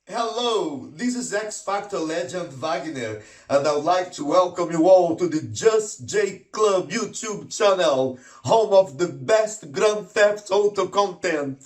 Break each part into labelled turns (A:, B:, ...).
A: Hello, this is X Factor legend Wagner, and I'd like to welcome you all to the Just J Club YouTube channel, home of the best Grand Theft Auto content.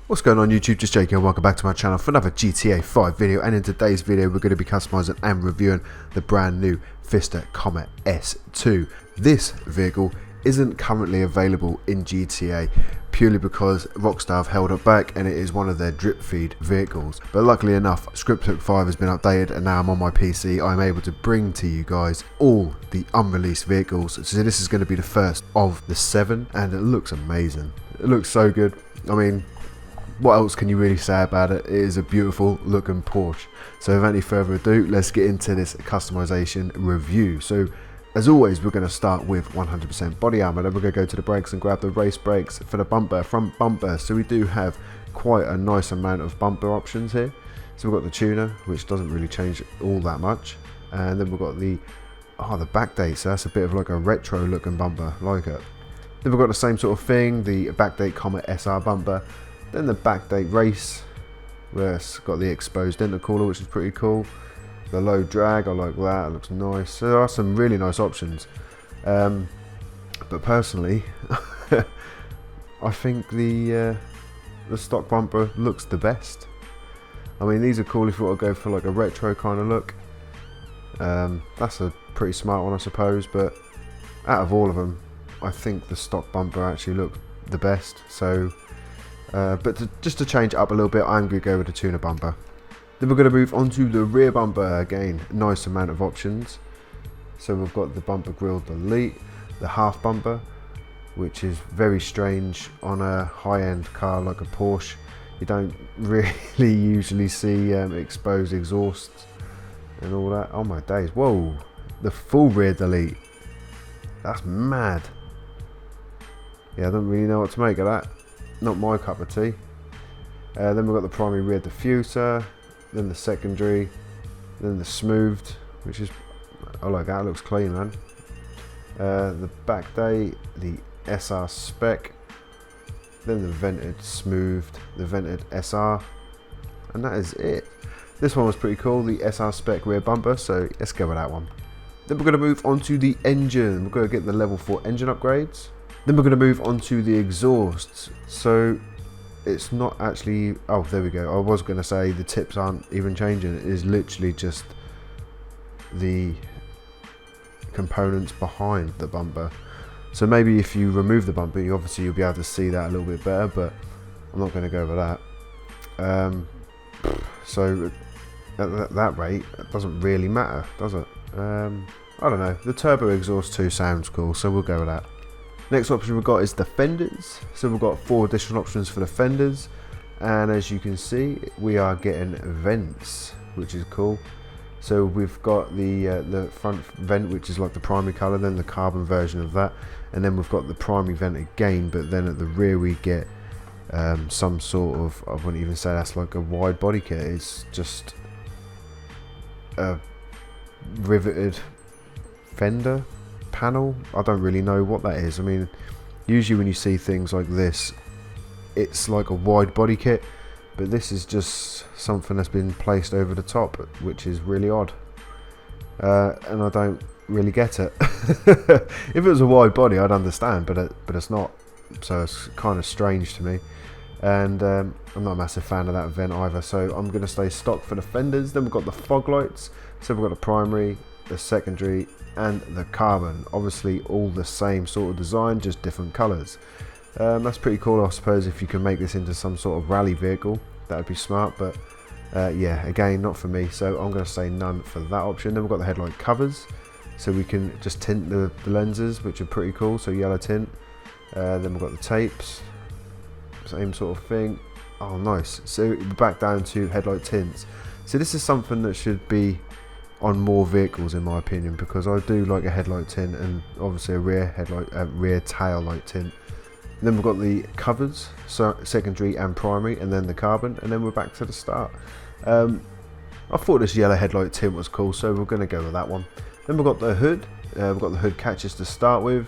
B: What's going on YouTube, just Jake and welcome back to my channel for another GTA 5 video. And in today's video we're going to be customizing and reviewing the brand new Pfister Comet S2. This vehicle isn't currently available in GTA purely because Rockstar have held it back and it is one of their drip feed vehicles. But luckily enough, Scriptbook 5 has been updated and now I'm on my PC. I'm able to bring to you guys all the unreleased vehicles. So this is going to be the first of the 7 and it looks amazing. It looks so good. I mean, what else can you really say about it? It is a beautiful looking Porsche. So without any further ado, let's get into this customization review. So as always, we're going to start with 100% body armor. Then we're going to go to the brakes and grab the race brakes for the bumper, front bumper. So we do have quite a nice amount of bumper options here. So we've got the tuner, which doesn't really change all that much. And then we've got the backdate. So that's a bit of like a retro looking bumper, like it. Then we've got the same sort of thing, the backdate Comet SR bumper. Then the backdate race, where it's got the exposed intercooler, which is pretty cool. The low drag, I like that, it looks nice. So there are some really nice options. But personally, I think the stock bumper looks the best. I mean, these are cool if you want to go for like a retro kind of look. That's a pretty smart one, I suppose. But out of all of them, I think the stock bumper actually looked the best. So. Just to change it up a little bit, I'm going to go with the tuner bumper. Then we're going to move on to the rear bumper. Again, nice amount of options. So we've got the bumper grille delete, the half bumper, which is very strange on a high-end car like a Porsche. You don't really usually see exposed exhausts and all that. Oh my days, whoa, the full rear delete. That's mad. Yeah, I don't really know what to make of that. Not my cup of tea. Then we've got the primary rear diffuser, then the secondary, then the smoothed, which is, I like that, it looks clean, man. The backdate, the SR spec, then the vented smoothed, the vented SR, and that is it. This one was pretty cool, the SR spec rear bumper, so let's go with that one. Then we're going to move on to the engine. We're going to get the level 4 engine upgrades. Then we're going to move on to the exhausts. So it's not actually, oh there we go, I was going to say the tips aren't even changing. It is literally just the components behind the bumper. So maybe if you remove the bumper, you'll be able to see that a little bit better, but I'm not going to go with that. So at that rate, it doesn't really matter, does it? I don't know, the turbo exhaust too sounds cool, so we'll go with that. Next option we've got is the fenders. So we've got 4 additional options for the fenders, and as you can see, we are getting vents, which is cool. So we've got the front vent, which is like the primary color, then the carbon version of that, and then we've got the primary vent again, but then at the rear we get some sort of, I wouldn't even say that's like a wide body kit, it's just a riveted fender panel. I don't really know what that is. I mean, usually when you see things like this, it's like a wide body kit, but this is just something that's been placed over the top, which is really odd, and I don't really get it. If it was a wide body I'd understand, but it's not, so it's kind of strange to me, and I'm not a massive fan of that vent either, so I'm going to stay stock for the fenders. Then we've got the fog lights, so we've got the primary, the secondary and the carbon, obviously all the same sort of design, just different colors. That's pretty cool, I suppose. If you can make this into some sort of rally vehicle, that would be smart, but yeah, again, not for me, so I'm going to say none for that option. Then we've got the headlight covers, so we can just tint the lenses, which are pretty cool, so yellow tint. Then we've got the tapes, same sort of thing. Oh nice. So we're back down to headlight tints. So this is something that should be on more vehicles in my opinion, because I do like a headlight tint and obviously a rear tail light tint. And then we've got the covers, so secondary and primary, and then the carbon, and then we're back to the start. I thought this yellow headlight tint was cool, so we're going to go with that one. Then we've got the hood. We've got the hood catches to start with.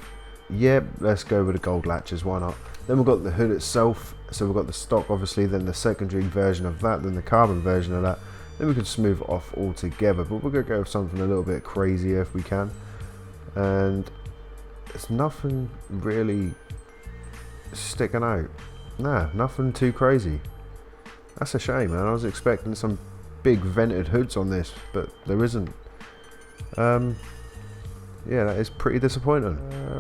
B: yeah, let's go with the gold latches, why not? Then we've got the hood itself, so we've got the stock obviously, then the secondary version of that, then the carbon version of that. Then we can smooth it off all together, but we're going to go with something a little bit crazier if we can. And it's nothing really sticking out. Nah, nothing too crazy. That's a shame, man. I was expecting some big vented hoods on this, but there isn't. Yeah, that is pretty disappointing.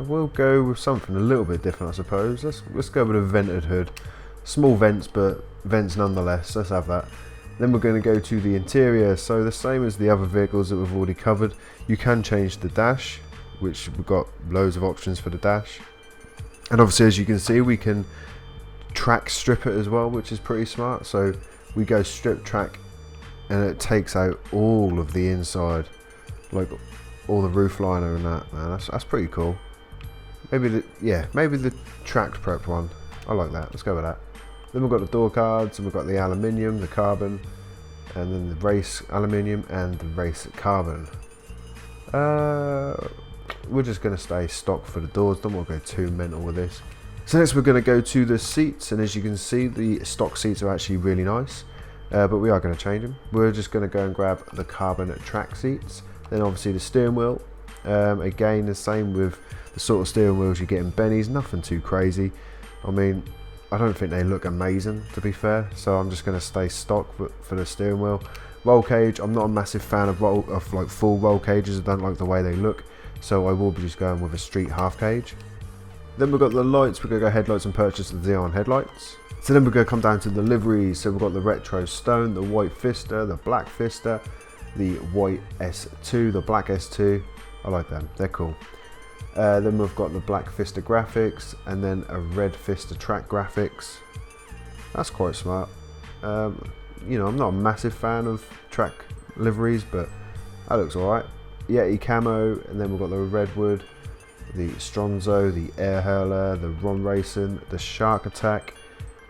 B: We'll go with something a little bit different, I suppose. Let's go with a vented hood. Small vents, but vents nonetheless. Let's have that. Then we're going to go to the interior. So the same as the other vehicles that we've already covered. You can change the dash, which we've got loads of options for the dash. And obviously, as you can see, we can track strip it as well, which is pretty smart. So we go strip track, and it takes out all of the inside, like all the roof liner and that. Man, that's pretty cool. Maybe the tracked prepped one. I like that. Let's go with that. Then we've got the door cards, and we've got the aluminium, the carbon, and then the race aluminium and the race carbon. We're just going to stay stock for the doors. Don't want to go too mental with this. So next we're going to go to the seats, and as you can see, the stock seats are actually really nice, but we are going to change them. We're just going to go and grab the carbon track seats. Then obviously the steering wheel, again the same with the sort of steering wheels you get in Benny's, nothing too crazy. I mean, I don't think they look amazing, to be fair, so I'm just going to stay stock for the steering wheel. Roll cage, I'm not a massive fan of like full roll cages. I don't like the way they look, so I will be just going with a street half cage. Then we've got the lights. We're going to go headlights and purchase the Xeon headlights. So then we're going to come down to the liveries. So we've got the retro stone, the white Pfister, the black Pfister, the white S2, the black S2. I like them, they're cool. Then we've got the black Pfister graphics, and then a red Pfister track graphics. That's quite smart. You know, I'm not a massive fan of track liveries, but that looks alright. Yeti camo, and then we've got the redwood, the Stronzo, the air hurler, the Ron Racing, the Shark Attack,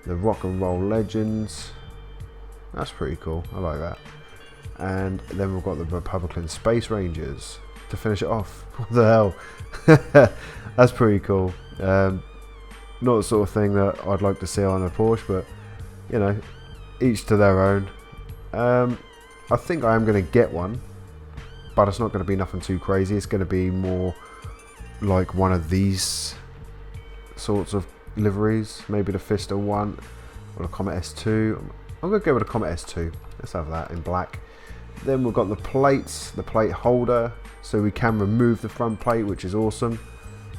B: the Rock and Roll Legends. That's pretty cool, I like that. And then we've got the Republican Space Rangers to finish it off. What the hell? That's pretty cool. Not the sort of thing that I'd like to see on a Porsche, but you know, each to their own. I think I am going to get one, but it's not going to be nothing too crazy. It's going to be more like one of these sorts of liveries, maybe the Pfister 1 or the Comet S2. I'm going to go with the Comet S2. Let's have that in black. Then we've got the plates, the plate holder, so we can remove the front plate, which is awesome,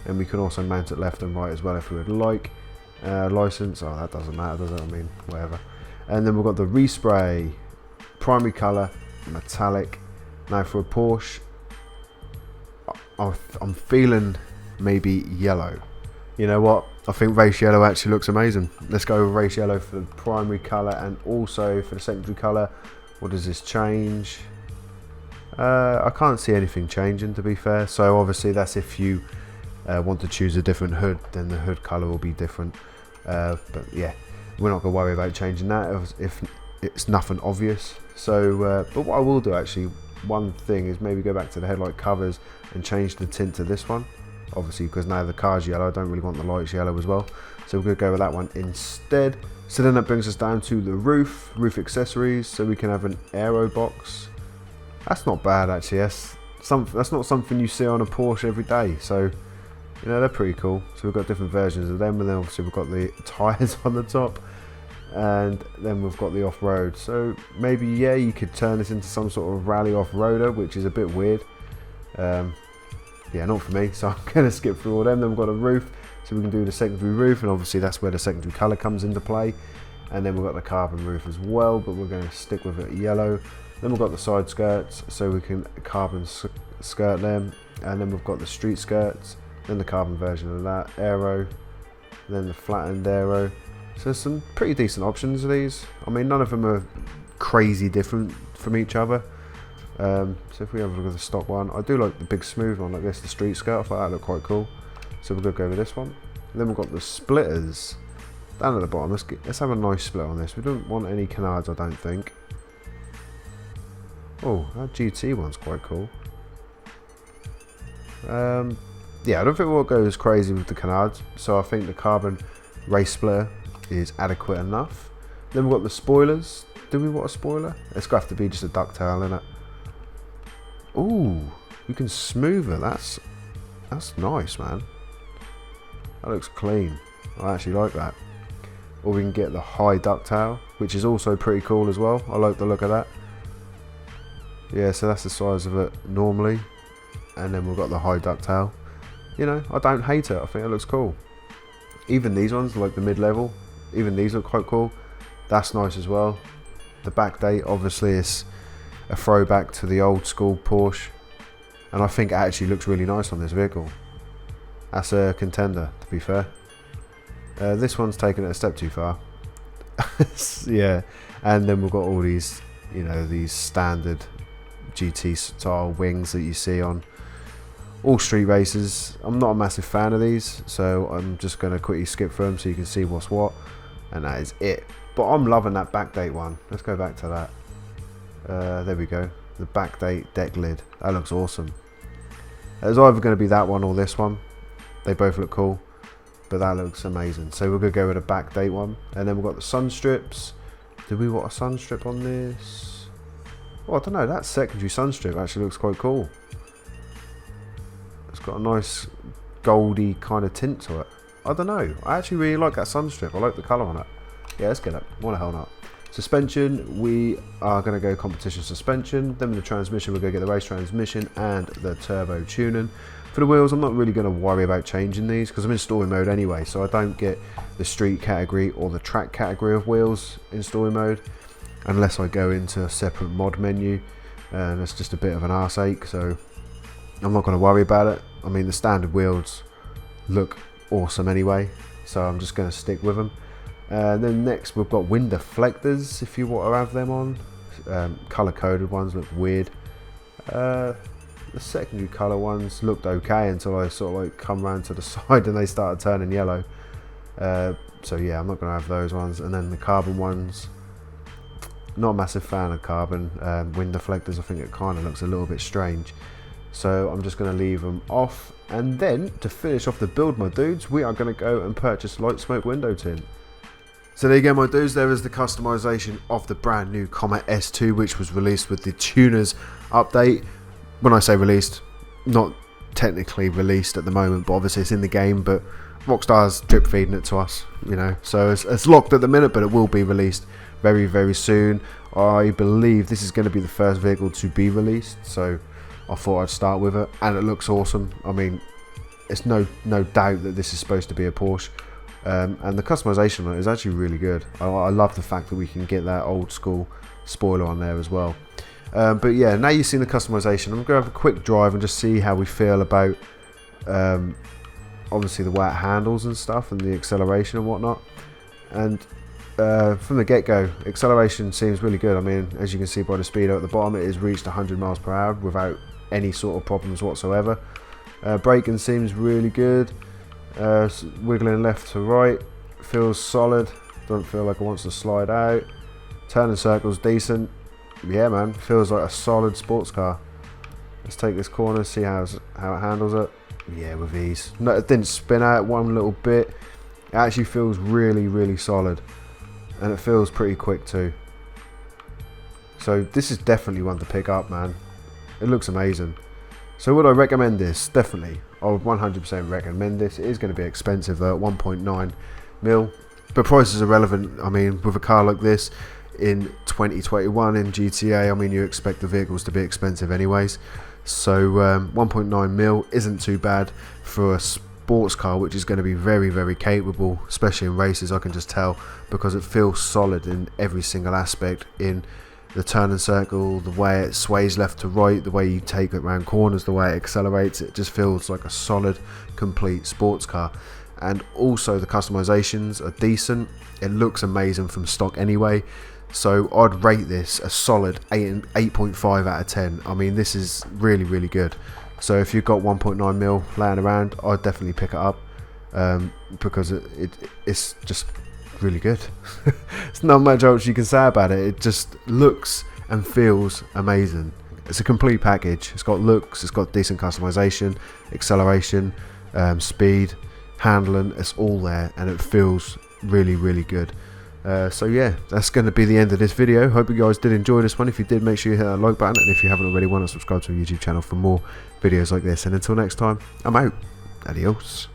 B: and we can also mount it left and right as well if we would like. License, oh, that doesn't matter, does it? I mean, whatever. And then we've got the respray, primary colour, metallic. Now for a Porsche, I'm feeling maybe yellow. You know what? I think race yellow actually looks amazing. Let's go with race yellow for the primary colour, and also for the secondary colour. What does this change? I can't see anything changing, to be fair. So obviously that's if you want to choose a different hood, then the hood colour will be different. But yeah, we're not going to worry about changing that if it's nothing obvious. So, but what I will do actually, one thing is maybe go back to the headlight covers and change the tint to this one. Obviously, because now the car's yellow, I don't really want the lights yellow as well. So we're going to go with that one instead. So then that brings us down to the roof accessories. So we can have an aero box. That's not bad actually. That's not something you see on a Porsche every day. So, you know, they're pretty cool. So we've got different versions of them, and then obviously we've got the tyres on the top, and then we've got the off-road. So maybe, yeah, you could turn this into some sort of rally off-roader, which is a bit weird. Yeah, not for me, so I'm going to skip through all them. Then we've got a roof, so we can do the secondary roof, and obviously that's where the secondary colour comes into play. And then we've got the carbon roof as well, but we're going to stick with it yellow. Then we've got the side skirts, so we can carbon skirt them. And then we've got the street skirts, then the carbon version of that, aero, then the flattened aero. So there's some pretty decent options of these. I mean, none of them are crazy different from each other. So if we have a look at the stock one, I do like the big smooth one like this, the street skirt. I thought that looked quite cool. So we're going to go with this one. And then we've got the splitters down at the bottom. Let's have a nice split on this. We don't want any canards, I don't think. Oh, that GT one's quite cool. yeah, I don't think we'll go as crazy with the canards. So I think the carbon race splitter is adequate enough. Then we've got the spoilers. Do we want a spoiler? It's going to have to be just a ducktail, isn't it? Ooh, we can smooth it. That's nice, man. That looks clean. I actually like that. Or we can get the high ducktail, which is also pretty cool as well. I like the look of that. Yeah, so that's the size of it normally. And then we've got the high ducktail. You know, I don't hate it. I think it looks cool. Even these ones, like the mid-level, even these look quite cool. That's nice as well. The back date, obviously, is a throwback to the old school Porsche. And I think it actually looks really nice on this vehicle. That's a contender, to be fair. This one's taken it a step too far. Yeah, and then we've got all these, you know, these standard GT style wings that you see on all street races. I'm not a massive fan of these, so I'm just going to quickly skip through them so you can see what's what, and that is it. But I'm loving that backdate one. Let's go back to that. There we go. The backdate deck lid. That looks awesome. It's either going to be that one or this one. They both look cool, but that looks amazing. So we're going to go with a backdate one, and then we've got the sun strips. Do we want a sun strip on this? Oh, I don't know. That secondary sun strip actually looks quite cool. It's got a nice goldy kind of tint to it. I don't know. I actually really like that sun strip. I like the colour on it. Yeah, let's get it. Why the hell not? Suspension, we are going to go competition suspension. Then with the transmission, we're going to get the race transmission and the turbo tuning. For the wheels, I'm not really going to worry about changing these because I'm in story mode anyway, so I don't get the street category or the track category of wheels in story mode unless I go into a separate mod menu, and it's just a bit of an arse ache, so I'm not going to worry about it. I mean, the standard wheels look awesome anyway, so I'm just going to stick with them. Then next we've got wind deflectors, if you want to have them on. Colour coded ones look weird. The secondary colour ones looked okay until I sort of like come round to the side and they started turning yellow. So yeah, I'm not going to have those ones. And then the carbon ones, not a massive fan of carbon wind deflectors. I think it kind of looks a little bit strange, so I'm just going to leave them off. And then to finish off the build, my dudes, we are going to go and purchase light smoke window tint. So there you go, my dudes, there is the customization of the brand new Comet S2, which was released with the tuners update. When I say released, not technically released at the moment, but obviously it's in the game, but Rockstar's drip feeding it to us, you know, so it's locked at the minute, but it will be released very, very soon. I believe this is going to be the first vehicle to be released, so I thought I'd start with it, and it looks awesome. I mean, it's no doubt that this is supposed to be a Porsche. And the customization on it is actually really good. I love the fact that we can get that old school spoiler on there as well. But yeah, now you've seen the customization, I'm going to have a quick drive and just see how we feel about obviously the way it handles and stuff, and the acceleration and whatnot. And from the get-go, acceleration seems really good. I mean, as you can see by the speedo at the bottom, it has reached 100 miles per hour without any sort of problems whatsoever. Braking seems really good. Wiggling left to right, feels solid, don't feel like it wants to slide out. Turning circles decent. Yeah man, feels like a solid sports car. Let's take this corner, see how it handles it. Yeah, with ease. No, it didn't spin out one little bit. It actually feels really, really solid, and it feels pretty quick too. So this is definitely one to pick up, man. It looks amazing. So would I recommend this? Definitely. I would 100% recommend this. It is going to be expensive though, at 1.9 mil. But prices are relevant. I mean, with a car like this in 2021 in GTA, I mean, you expect the vehicles to be expensive anyways. So 1.9 mil isn't too bad for a sports car, which is going to be very, very capable, especially in races. I can just tell, because it feels solid in every single aspect, in the turn and circle, the way it sways left to right, the way you take it around corners, the way it accelerates. It just feels like a solid, complete sports car. And also the customizations are decent. It looks amazing from stock anyway. So I'd rate this a solid 8.5 out of 10. I mean, this is really, really good. So if you've got 1.9 mil laying around, I'd definitely pick it up, because it's just really good. It's not much else you can say about it. It just looks and feels amazing. It's a complete package. It's got looks, it's got decent customization, acceleration, speed, handling, it's all there, and it feels really good. So yeah, that's going to be the end of this video. Hope you guys did enjoy this one. If you did, make sure you hit that like button, and if you haven't already, why not subscribe to our YouTube channel for more videos like this. And until next time, I'm out. Adios.